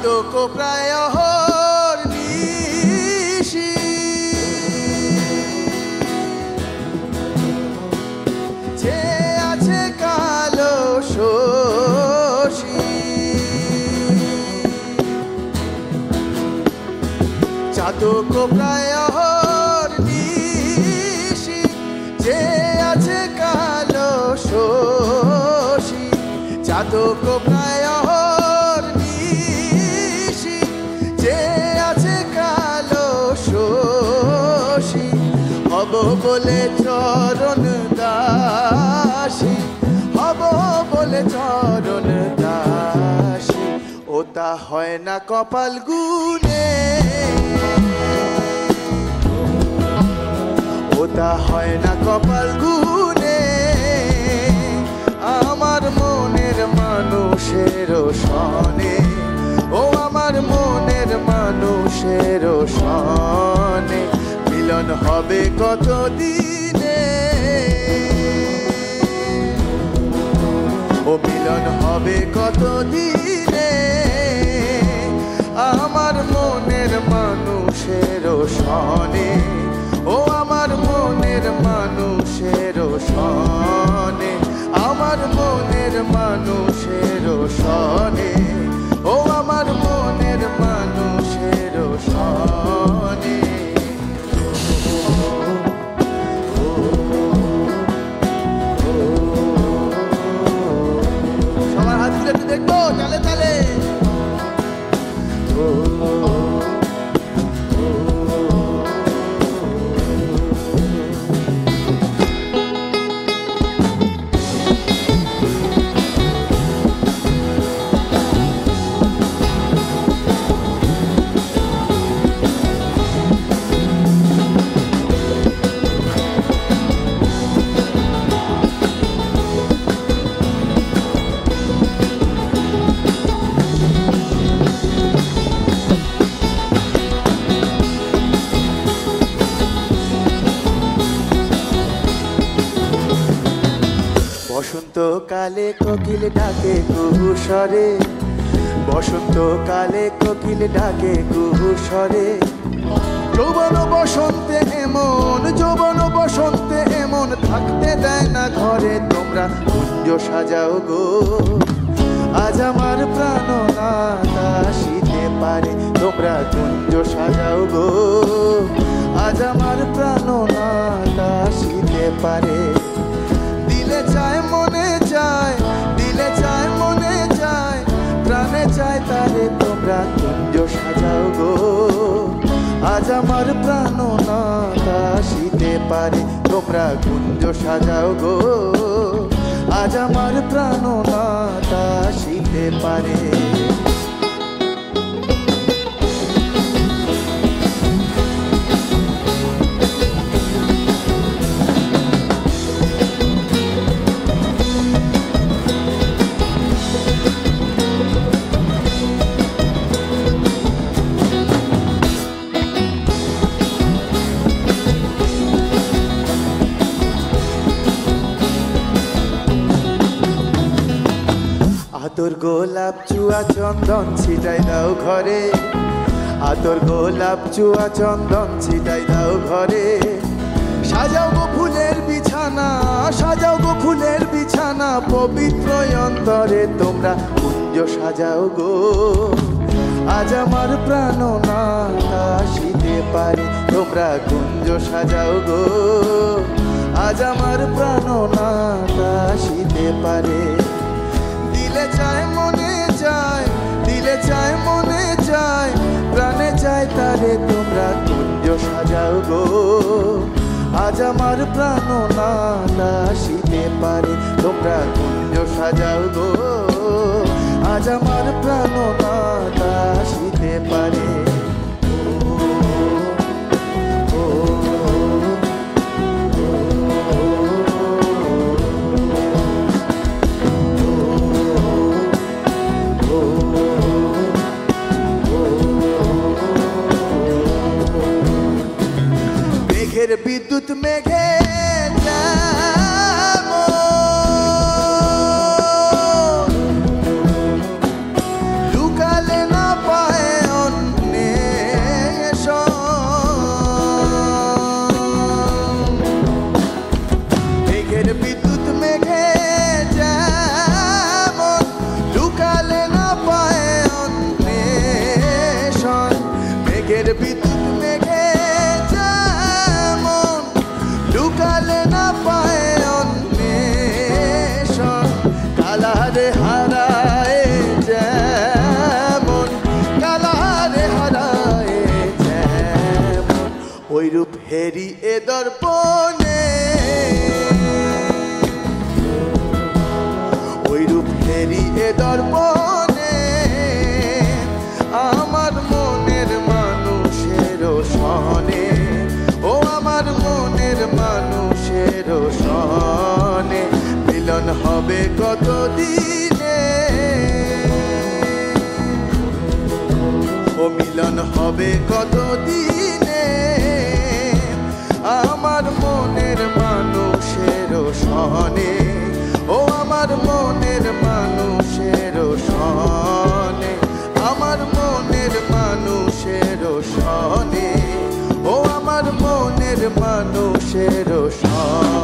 চাতক প্রায় অহর্নিশি যে আছে কালো শশী চাতক প্রায় অহর্নিশি যে আছে কালো শশী চাতক প্রায় অহর্নিশি যে আছে কালো শশী হব বলে চরণ দাসী হব বলে চরণ দাসী ওটা হয় না কপাল গুনে ওটা হয় না কপাল গুনে আমার মনের মানুষের সনে ও আমার মনের মানুষের সনে মিলন হবে কত দিনে ও মিলন হবে কত দিনে আমার মনের মানুষের সনে ও আমার মনের মানুষের সনে আমার মনের মানুষের সনে ও আমার মনের মানুষের সনে সবার হাত তুলে একটু দেখবো তালে তালে বসন্তকালে কোকিল ডাকে কুহুসরে বসন্তকালে কোকিল ডাকে কুহুসরে যৌবন বসন্তে এমন থাকতে দেয় না ঘরে তোমরা কুঞ্জ সাজাও গো আজ আমার প্রাণ নাথ আসিতে পারে তোমরা কুঞ্জ সাজাও গো আজ আমার প্রাণ নাথ আসিতে পারে দিলে চায় মনে চায় দিলে চায় মনে চায় প্রাণে চায় তারে তোমরা কুঞ্জ সাজাও গো আজ আমার প্রাণ নাথ আসিতে পারে তোমরা কুঞ্জ সাজাও গো আজ আমার প্রাণ নাথ আসিতে পারে আতর গোলাপ চুয়া চন্দন ছিটাই দাও ঘরে আতর গোলাপ চুয়া চন্দন ছিটাই দাও ঘরে সাজাও গো ফুলের বিছানা সাজাও গো ফুলের বিছানা পবিত্র অন্তরে তোমরা কুঞ্জ সাজাও গো আজ আমার প্রাণ নাথ আসিতে পারে তোমরা কুঞ্জ সাজাও গো আজ আমার প্রাণ নাথ আসিতে পারে দিলে চায় মনে চায় দিলে চায় মনে চায় প্রাণে চায় তারে তোমরা কুঞ্জ সাজাও গো আজ আমার প্রাণ নাথ আসিতে পারে তোমরা কুঞ্জ সাজাও গো আজ আমার প্রাণ নাথ আসিতে পারে মেঘের বিদ্যুৎ মেঘে লুকালে না ফেরি এ দর্পণে, ওই রূপ ফেরি এ দর্পণে, আমার মনের মানুষের সনে, ও আমার মনের মানুষের সনে, মিলন হবে কতদিনে, ও মিলন হবে কতদিনে, আমার মনের মানুষের সনে, ও আমার মনের মানুষের সনে, আমার মনের মানুষের সনে, ও আমার মনের মানুষের সনে।